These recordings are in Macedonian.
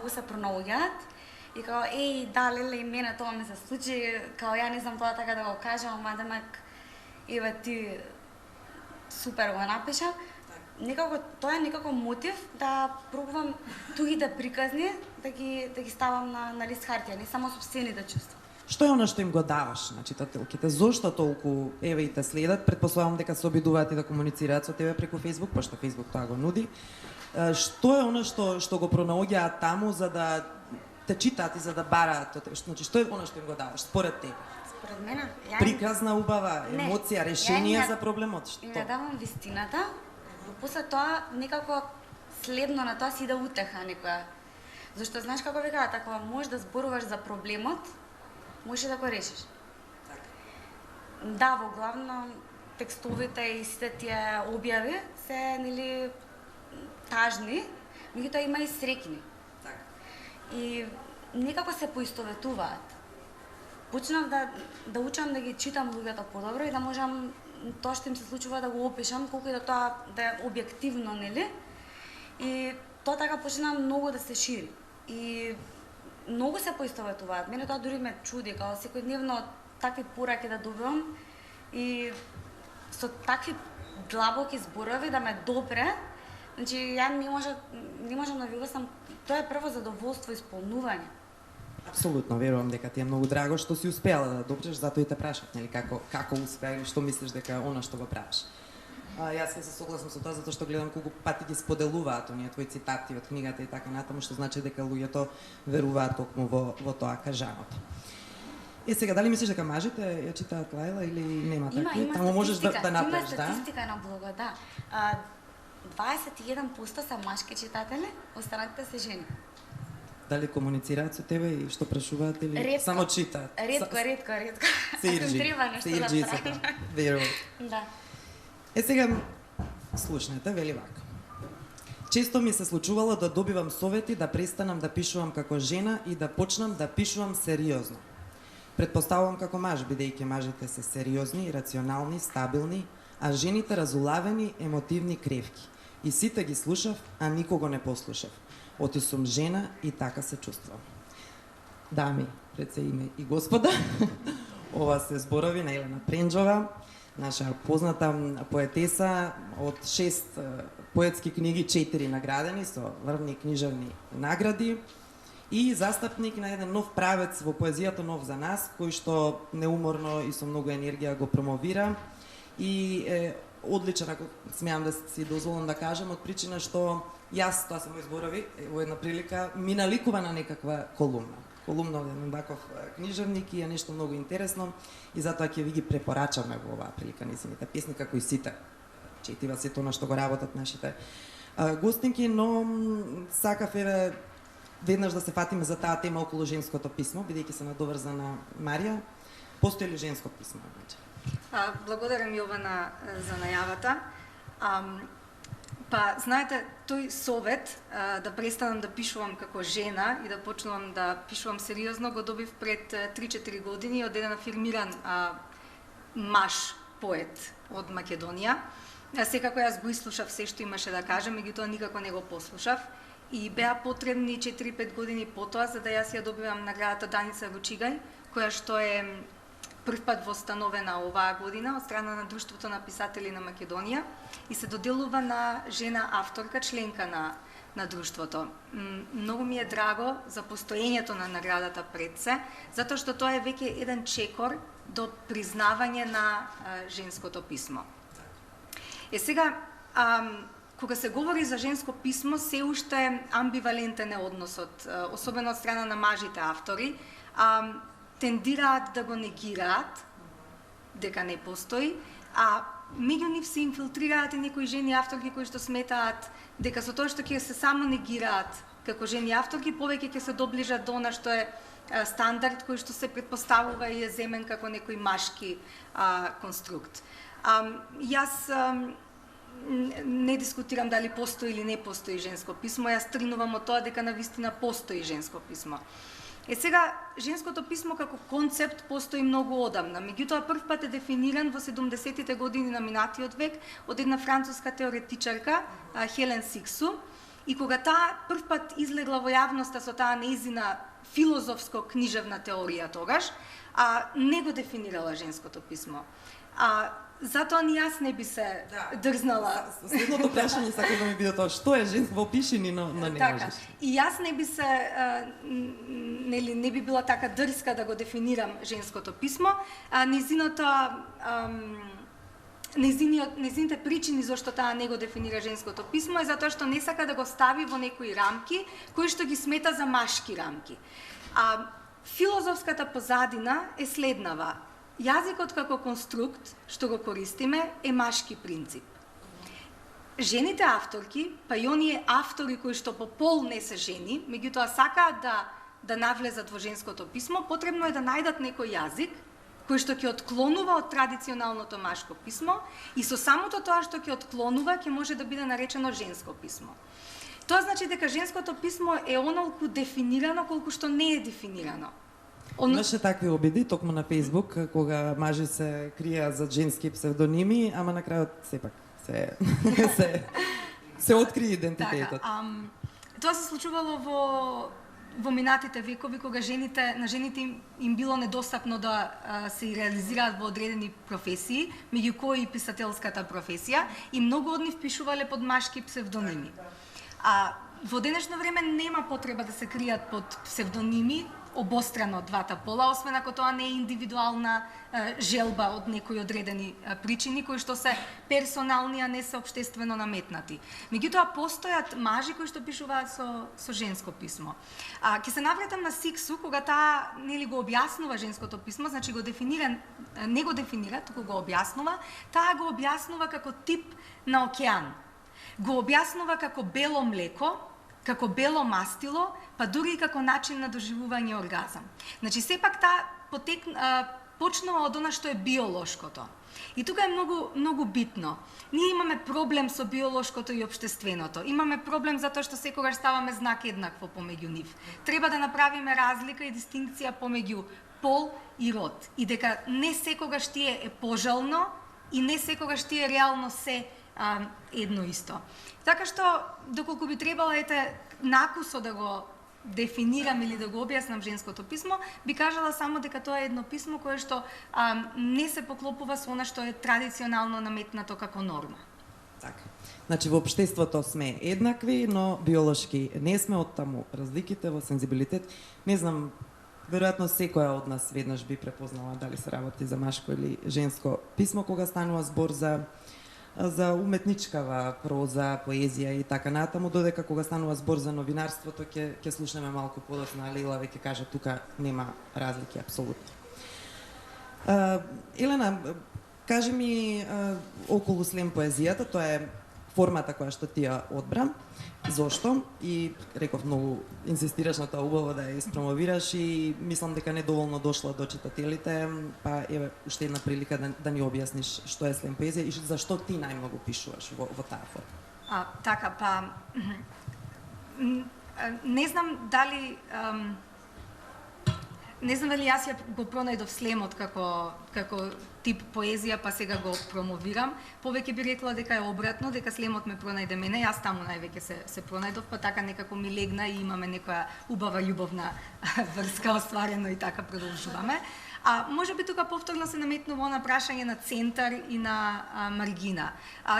многу се пронаоѓаат и као да, леле, и мене тоа ми се случи, као ја не знам тоа така да го кажам, ама демек еве ти супер го напиша. Некако тоа е некако мотив да пробувам тугите приказни да ги ставам на лист хартија, не само сопствените чувства. Што е она што им го даваш на читателките? Зошто толку еве и те следат? Претпоставувам дека се обидуваат и да комуницираат со тебе преку Facebook, пошто Facebook тоа го нуди. Што е она што го пронаоѓаат таму за да те читаат и за да бараат од тебе? Значи што е она што им го даваш според тебе? Според мене, приказна убава емоција, решение за проблемот. Што? Ја давам вистината. После тоа некако следно на тоа си да утеха некоја. Зашто знаеш како викаат, ако можеш да зборуваш за проблемот, можеш да го решиш. Да, во главно текстовите и сите тие објави се нели тажни, меѓутоа има и среќни. И некако се поистоветуваат. Почнав да учам да ги читам луѓето подобро и да можам тоа што им се случува да го опишам, колку и да тоа да е објективно, нели? И тоа така почна многу да се шири. И многу се поистоветуваат. Мене тоа дури ме чуди, као секојдневно такви пораки да добивам и со такви длабоки зборови да ме допре. Значи ја не можам да ви обяснам, тоа е прво задоволство и исполнување. Апсолутно, верувам дека ти е многу драго што си успеала да допреш, затоа и те прашав, нели, како успеа или што мислиш дека она што го правиш. Јас се согласам со тоа затоа што гледам колку пати ги споделуваат оние твои цитати од книгата и така натаму, што значи дека луѓето веруваат токму во тоа кажаното. Сега, дали мислиш дека мажите ја читаат Лајла или нема такви? Таму можеш да направиш, да? Има статистика на блогот, да. 21% се машки читатели, останатите се жени. Дали комуницираат со тебе и што прашуваат или ретко, само читаат? Ретко. Се ирджи. Треба нешто да правиш. Верувам. Да. Сега, слушнете, вели вака. Често ми се случувало да добивам совети да престанам да пишувам како жена и да почнам да пишувам сериозно. Претпоставувам како маж, бидејќи мажите се сериозни, рационални, стабилни, а жените разулавени, емотивни, кревки. И сите ги слушав, а никого не послушав. Оти сум жена и така се чувствувам. Дами, пред се име и господа, ова се зборови на Елена Пренџова, наша позната поетеса од 6 поетски книги, 4 наградени со врвни книжевни награди и застапник на еден нов правец во поезијата, нов за нас, кој што неуморно и со многу енергија го промовира и е одличен, ако смеам да си дозволам да кажам, од причина што јас, тоа се мои зборови, во една прилика, ми наликува на некаква колумна. Колумна од еден ваков книжевник и е нешто многу интересно и затоа ќе ви ги препорачаме во оваа прилика низините песни, како и сите. Четива сето на што го работат нашите гостинки, но сакав еве веднаш да се фатиме за таа тема околу женското писмо, бидејќи се надоврза на Марија. Постои ли женско писмо? Благодарам Јована за најавата. Па, знаете, тој совет да престанам да пишувам како жена и да почнувам да пишувам сериозно го добив пред 3-4 години од еден афирмиран маж поет од Македонија. Секако јас го изслушав се што имаше да кажам, меѓутоа никако не го послушав. И беа потребни 4-5 години потоа за да јас ја добивам наградата Даница Ручигај, која што е првпат востановена оваа година од страна на Друштвото на писатели на Македонија и се доделува на жена авторка, членка на друштвото. Многу ми е драго за постоењето на наградата пред се, затоа што тоа е веќе еден чекор до признавање на женското писмо. Сега, кога се говори за женско писмо, се уште амбивалентен е односот, особено од страна на мажите автори, тендираат да го негираат, дека не постои, а меѓу нив се инфилтрираат и некои жени авторки кои што сметаат дека со тоа што ќе се само негираат како жени авторки, повеќе ќе се доближат до она што е стандард кој што се претпоставува и е земен како некој машки конструкт. Јас не дискутирам дали постои или не постои женско писмо, јас тргнувам од тоа дека навистина постои женско писмо. Сега, женското писмо како концепт постои многу одамна, меѓутоа првпат е дефиниран во 70-тите години на минатиот век од една француска теоретичарка, Хелен Сиксу, И кога таа првпат излегла во јавноста со таа неизина филозофско-книжевна теорија тогаш, не го дефинирала женското писмо. Затоа ни јас не би се дрзнала. Следното прашање сакам да ми биде тоа, што е женско, во пиши ни, но не можеш. И јас не би се не би била така дрска да го дефинирам женското писмо, незините причини зашто таа не го дефинира женското писмо е затоа што не сака да го стави во некои рамки кои што ги смета за машки рамки. Филозофската позадина е следнава. Јазикот како конструкт што го користиме е машки принцип. Жените авторки, па и оние автори кои што по пол не се жени, меѓутоа сакаат да навлезат во женското писмо, потребно е да најдат некој јазик кој што ќе отклонува од традиционалното машко писмо и со самото тоа што ќе отклонува ќе може да биде наречено женско писмо. Тоа значи дека женското писмо е онолку дефинирано колку што не е дефинирано. Имаше такви обиди токму на Facebook кога мажи се криеа за женски псевдоними, ама на крајот сепак се откри идентитетот. Тоа се случувало во минатите векови кога на жените им било недостапно да се реализираат во одредени професии, меѓу кои и писателската професија, и многу од нив пишувале под машки псевдоними. Во денешно време нема потреба да се кријат под псевдоними обострано од двата пола, освен ако тоа не е индивидуална желба од некои одредени причини кои што се персонални, а не се општествено наметнати. Меѓутоа постојат мажи кои што пишуваат со женско писмо. Ќе се навратам на Сиксу кога таа го објаснува женското писмо, значи не го дефинира, туку го објаснува, таа го објаснува како тип на океан. Го објаснува како бело млеко, како бело мастило, па дури и како начин на доживување оргазам. Значи, сепак таа почнува од она што е биолошкото. И тука е многу битно. Ние имаме проблем со биолошкото и општественото. Имаме проблем затоа што секогаш ставаме знак еднакво помеѓу нив. Треба да направиме разлика и дистинкција помеѓу пол и род. И дека не секогаш тие е пожелно и не секогаш тие реално се едно исто. Така што, доколку би требало накусо да го дефинирам или да го објаснам женското писмо, би кажала само дека тоа е едно писмо кое што не се поклопува со она што е традиционално наметнато како норма. Така. Значи, во општеството сме еднакви, но биолошки не сме, оттаму разликите во сензибилитет. Не знам, веројатно секоја од нас веднаш би препознала дали се работи за машко или женско писмо, кога станува збор за уметничкава проза, поезија и така натаму, додека кога станува збор за новинарството ќе слушнеме малку подоцна, а Леила веќе кажа тука нема разлики апсолутно. Елена, кажи ми околу слем поезијата, тоа е формата која што ти ја одбра. Зошто? И реков многу инсистираш на тоа, убаво да ја испромовираш и мислам дека недоволно дошла до читателите, па еве уште една прилика да ни објасниш што е слем поезија и зашто ти најмногу пишуваш во таа форма. Така, па не знам дали јас ја го пронајдов слемот како тип поезија, па сега го промовирам. Повеќе би рекла дека е обратно, дека слемот ме пронајде мене, јас таму највеќе се пронајдов, па така некако ми легна и имаме некоја убава љубовна врска остварено и така продолжуваме. Може би тука повторно се наметнува на прашање на центар и на маргина.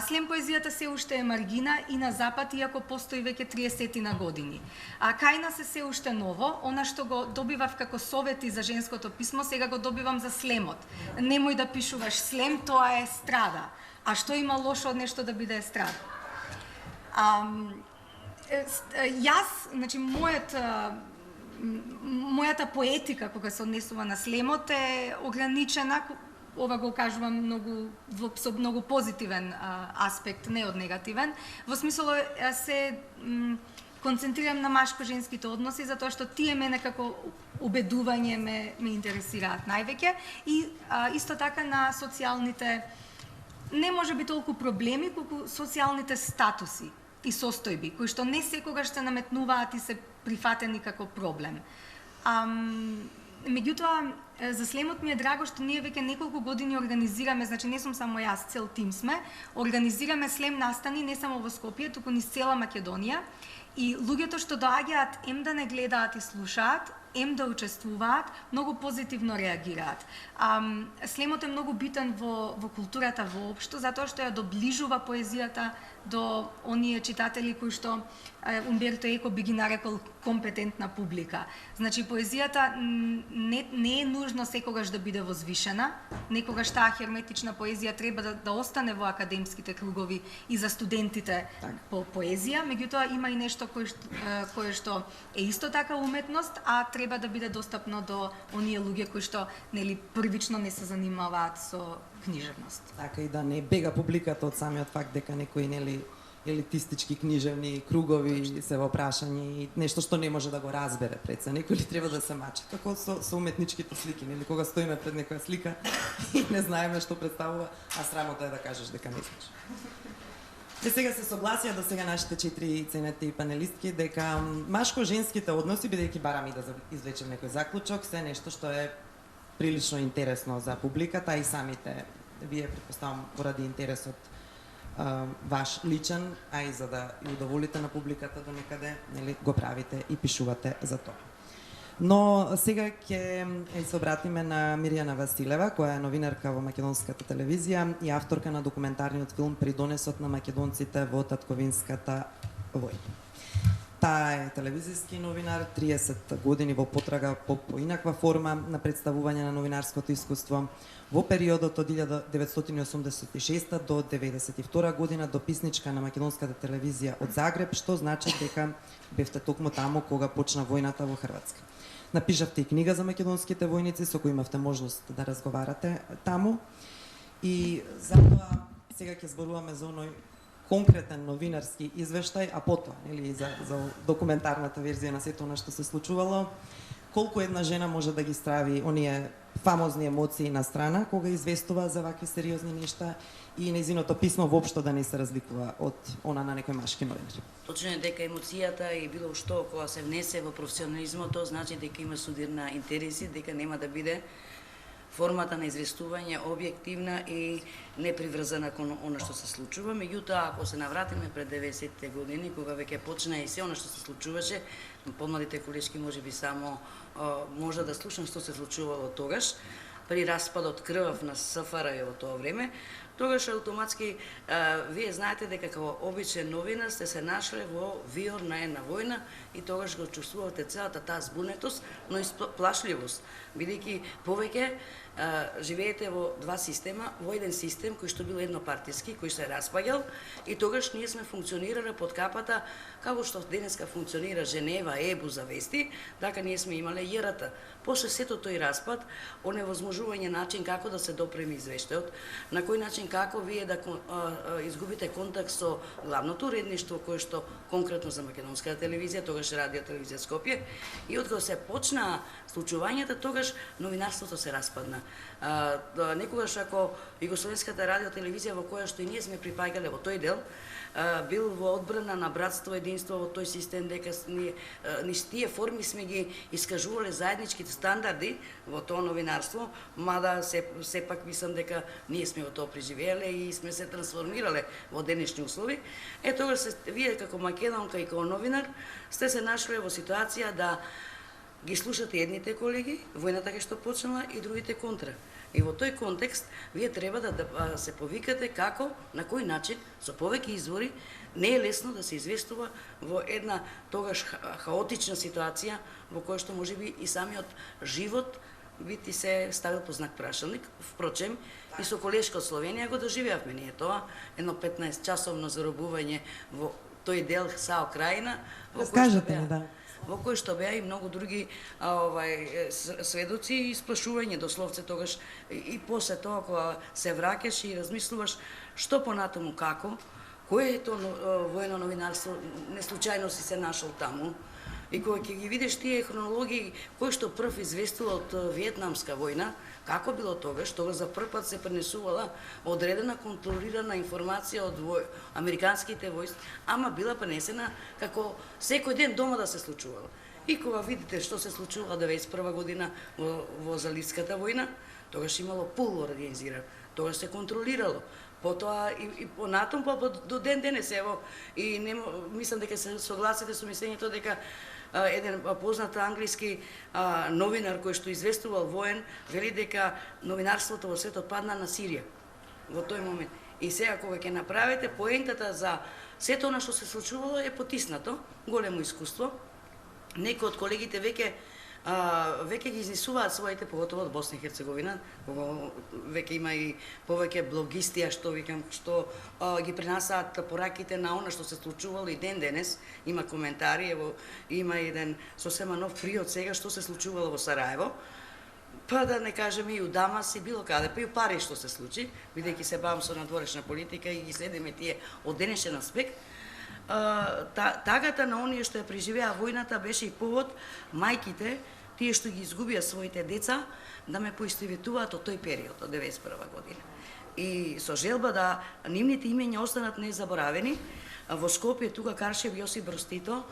Слем поезијата се уште е маргина и на запад, иако постои веќе 30 години. Кај нас е се уште ново, она што го добивав како совети за женското писмо, сега го добивам за слемот. Немој да пишуваш слем, тоа е естрада. А што има лошо од нешто да биде естрада? Јас, значи, мојата поетика кога се однесува на слемот е ограничена, ова го кажувам со многу позитивен аспект, не од негативен, во смисол се концентрирам на машко-женските односи, затоа што тие мене како убедување ме интересираат највеќе и исто така на социјалните, не може би толку проблеми, колку социјалните статуси и состојби, кои што не секогаш се наметнуваат и се прифатени како проблем. Меѓутоа, за Слемот ми е драго што ние веќе неколку години организираме, значи не сум само јас, цел тим сме, организираме Слем настани не само во Скопје, туку низ цела Македонија. И луѓето што доаѓаат, ем да не гледаат и слушаат, ем да учествуваат, многу позитивно реагираат. Слемот е многу битен во културата воопшто, затоа што ја доближува поезијата до оние читатели кои што Умберто Еко би ги нарекол компетентна публика. Значи, поезијата не е нужно секогаш да биде возвишена, некогаш таа херметична поезија треба да остане во академските кругови и за студентите по поезија, меѓутоа има и нешто кое што е исто така уметност, а треба да биде достапно до оние луѓе кои што нели првично не се занимаваат со книжевност. Така и да не бега публиката од самиот факт дека некои нели елитистички книжевни кругови се во прашање и нешто што не може да го разбере пред се. Некој ли треба да се мачи, како со уметничките слики, нели кога стоиме пред некоја слика и не знаеме што представува, а срамота е да кажеш дека не знаеш. Те сега се согласија до сега нашите 4 ценети панелистки дека машко-женските односи, бидејќи барам и да извлечем некој заклучок, се нешто што е прилично интересно за публиката, и самите вие, претпоставам, поради интересот ваш личен, а и за да ја удоволите на публиката до некаде, нели, го правите и пишувате за тоа. Но сега ќе се обратиме на Мирјана Василева, која е новинарка во македонската телевизија и авторка на документарниот филм Придонесот на македонците во татковинската војна. Таа е телевизиски новинар, 30 години во потрага по поинаква форма на представување на новинарското искуство. Во периодот од 1986 до 1992 година дописничка на македонската телевизија од Загреб, што значи дека бевте токму таму кога почна војната во Хрватска. Напишавте и книга за македонските војници, со кои имавте можност да разговарате таму. И затоа сега ќе зборуваме за оној конкретен новинарски извештај, а потоа, нели, за документарната верзија на сето она што се случувало. Колку една жена може да ги страви оние фамозни емоции на страна кога известува за вакви сериозни нешта и нејзиното писмо воопшто да не се разликува од она на некој машки новинар. Точно е дека емоцијата и било што кога се внесе во професионализмот, тоа значи дека има судирна интереси, дека нема да биде формата на известување објективна и неприврзана кон она што се случува. Меѓутоа, ако се навратиме пред 90-те години, кога веќе почна и се она што се случуваше, помладите колешки можеби само може да слушам што се случувало тогаш, при распадот крвав на СФРЈ во тоа време, тогаш автоматски вие знаете дека како обичен новинар сте се нашле во виор на една војна и тогаш го чувствувате целата таа збунетост, но и плашливост, бидејќи повеќе живеете во два система, во еден систем кој што бил еднопартиски, кој се распаѓал, и тогаш ние сме функционирале под капата како што денеска функционира Женева, ЕБУ за вести, така ние сме имале ЈРТ. После сето тој распад, оневозможување начин како да се допреми извештајот, на кој начин како вие да изгубите контакт со главното уредништво кое што конкретно за македонската телевизија, тогаш Радио телевизија Скопје, и откога се почна случувањата, тогаш новинарството се распадна. Некогаш ако Југословенската радио телевизија во која што и ние сме припаѓале во тој дел, бил во одбрана на братство, единство во тој систем, дека ние низ тие форми сме ги искажувале заедничките стандарди во тоа новинарство, мада сепак мислам дека ние сме во тоа преживеале и сме се трансформирале во денешни услови. Тогаш вие како македонка и како новинар сте се нашле во ситуација да ги слушате едните колеги, војната што почнала, и другите контра. И во тој контекст вие треба да се повикате како, на кој начин, со повеќе извори, не е лесно да се известува во една тогаш хаотична ситуација во која што можеби и самиот живот бити се ставил по знак прашалник. Впрочем, и со колешка од Словенија го доживеавме ние тоа, едно 15-часовно заробување во тој дел САО Крајина, во кој што беа и многу други сведоци и сплашување дословце тогаш, и после тоа кога се враќаш и размислуваш што понатаму како, кој е тоа војно новинарство, не случајно си се нашол таму. И кога ќе ги видиш тие хронологии, кој што прв известува од Виетнамска војна, како било тогаш за прв пат се пренесувала одредена контролирана информација од американските војски, ама била пренесена како секој ден дома да се случувало. И кога видите што се случува 91 година во Заливската војна, тогаш имало пул организиран, тогаш се контролирало. Потоа и понатом, до ден денес, ево, и мислам дека се согласите со мислењето дека еден познат англиски новинар кој што известувал воен, вели дека новинарството во светот падна на Сирија во тој момент. И сега кога ќе направите поентата за сето она што се случувало е потиснато, големо искуство. Некои од колегите веќе ги изнесуваат своите, поготово од Босна и Херцеговина, кога веќе има и повеќе блогисти, што ги пренасаат пораките на она што се случувало и ден денес, има коментари, ево има еден сосема нов приод сега што се случувало во Сараево. Па да не кажеме и у Дамас и било каде, па и у Париж што се случи, бидејќи се бавам со надворешна политика и ги следиме тие од денешен аспект. Тагата на оние што ја преживеа војната беше и повод мајките, тие што ги изгубија своите деца, да ме поистоветуваат од тој период, од 91 година. И со желба да нивните имења останат незаборавени, во Скопје тука Каршев Јосип Брз Тито,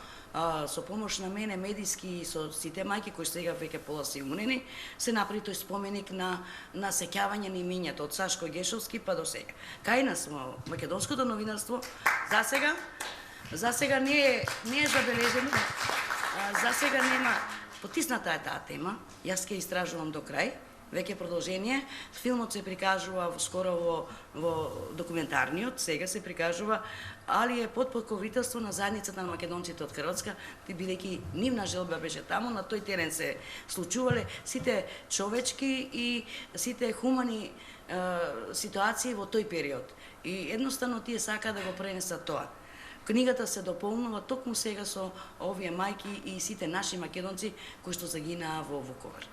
со помош на мене медиски и со сите мајки кои сега веќе пола се умнени, се направи тој споменик на сеќавање на имењата од Сашко Гешовски па до сега. Кај нас во македонското новинарство за сега не е забележено, за сега нема, потисната е таа тема, јас ќе истражувам до крај, веќе продолжение. Филмот се прикажува скоро во документарниот, сега се прикажува, али е под покровителство на заедницата на македонците од Хрватска, бидејќи нивна желба беше таму, на тој терен се случувале сите човечки и сите хумани ситуации во тој период. И едноставно тие сака да го пренесат тоа. Книгата се дополнува токму сега со овие мајки и сите наши македонци кои што загинаа во Вуковар.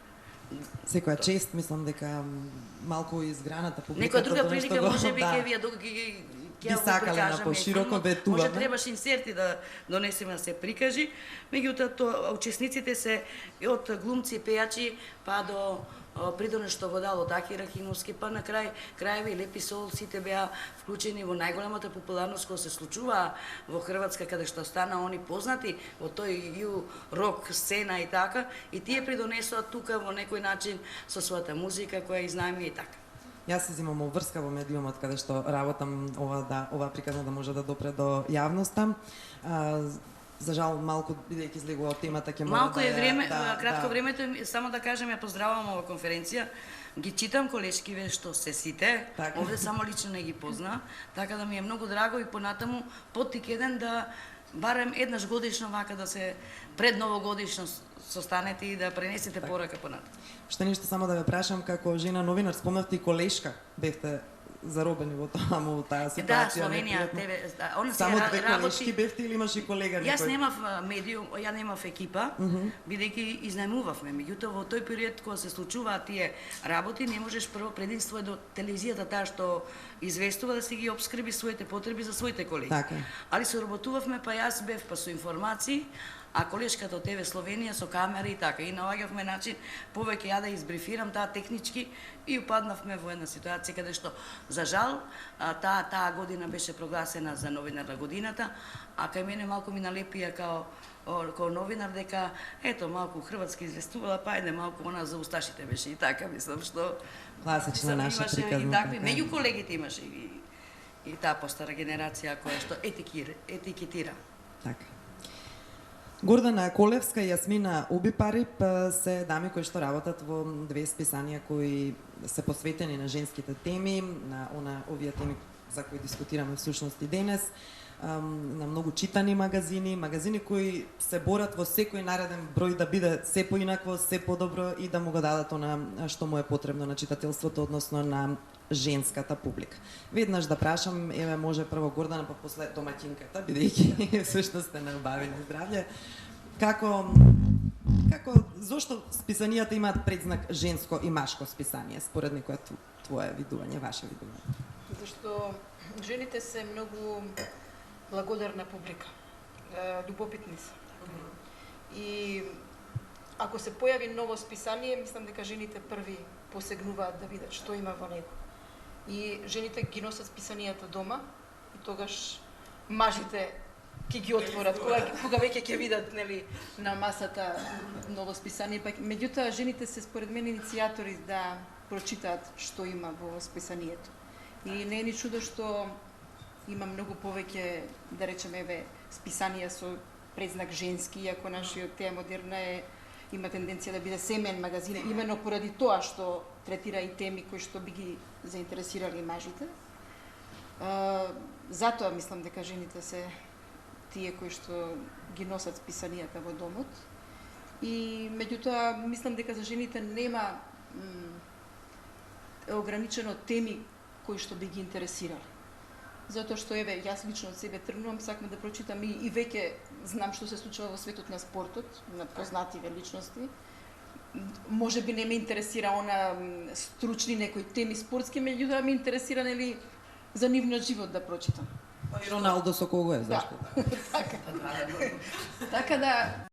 Секоја чест, мислам дека малку изграната публика. Некоја друга прилика можеби ќе вие би сакале на пошироко ветуваме. Може требаш инсерти да донесеме да се прикажи. Меѓутоа учесниците се од глумци, пејачи па до придоне што го дал од Аки Рахимовски, па на крајеви Лепи Сол, сите беа вклучени во најголемата популарност која се случува во Хрватска, каде што стана они познати во тој рок сцена и така, и тие придонесоа тука во некој начин со својата музика која изнајми и така. Јас се земам врска во медиумот каде што работам, ова приказна да може да допре до јавноста. За жал малку бидејќи излегува од темата ќе мора малку е време, кратко времето, само да кажем, ја поздравувам ова конференција. Ги читам колешкиве што се сите, овде само лично не ги позна, така да ми е многу драго и понатаму поттик еден да барем еднаш годишно вака да се пред новогодишно состанете и да пренесете порака понатаму. Што нешто само да ве прашам, како жена новинар, спомнавте и колешка, бевте заробени во таа ситуација. Да, Словенија, она се само две работи. колешки бевте или имаш и колега некој? Јас немав медиум, ја немав екипа, бидејќи изнајмувавме. Меѓутоа во тој период кога се случуваат тие работи, не можеш прво предимство е до телевизијата таа што известува да си ги обскрби своите потреби за своите колеги. Така. Али соработувавме, па јас бев па со информации, а колешката од ТВ Словенија со камери и така. И наоѓавме начин повеќе ја да избрифирам таа технички и упаднавме во една ситуација каде што за жал таа година беше прогласена за новинар на годината, а кај мене малку ми налепија као новинар дека ето малку хрватски известувала, па ајде малку она за усташите беше и така, мислам што класична наша приказна. И такви меѓу колегите имаше и таа постара генерација која што етикетира. Така. Гордана Колевска и Јасмина Убипарип се дами кои што работат во две списанија кои се посветени на женските теми, на овие теми за кои дискутираме всушност и денес, на многу читани магазини кои се борат во секој нареден број да биде се поинакво, се подобро и да му го дадат она што му е потребно на читателството, односно на женската публика. Веднаш да прашам, еве може прво Гордана, па после домаќинката, бидејќи всушност сте на убави на здравје. Зошто списанијата имаат предзнак женско и машко списание, според некоја твое видување, ваше видување? Зашто жените се многу благодарна публика, љубопитни се. И ако се појави ново списание, мислам дека жените први посегнуваат да видат што има во него. И жените ги носат списанијата дома и тогаш мажите ќе ги отворат, кога веќе ќе видат, нели, на масата ново списание. Пак, меѓутоа, жените се според мен иницијатори да прочитаат што има во списанието. И не е ни чудо што има многу повеќе, да речеме, списанија со предзнак женски, иако нашиот Теа Модерна има тенденција да биде семен магазин, именно поради тоа што третира и теми кои што би ги заинтересирали мажите. Затоа мислам дека жените се тие кои што ги носат списанијата во домот. И меѓутоа мислам дека за жените нема ограничено теми кои што би ги интересирали. Затоа што јас лично од себе тргнувам, сакам да прочитам и веќе знам што се случува во светот на спортот, на познативе личности. Може би не ме интересира она стручни некои теми спортски, меѓутоа ме интересира нели за нивниот живот да прочитам. Роналдо со кого е, зашто? Така да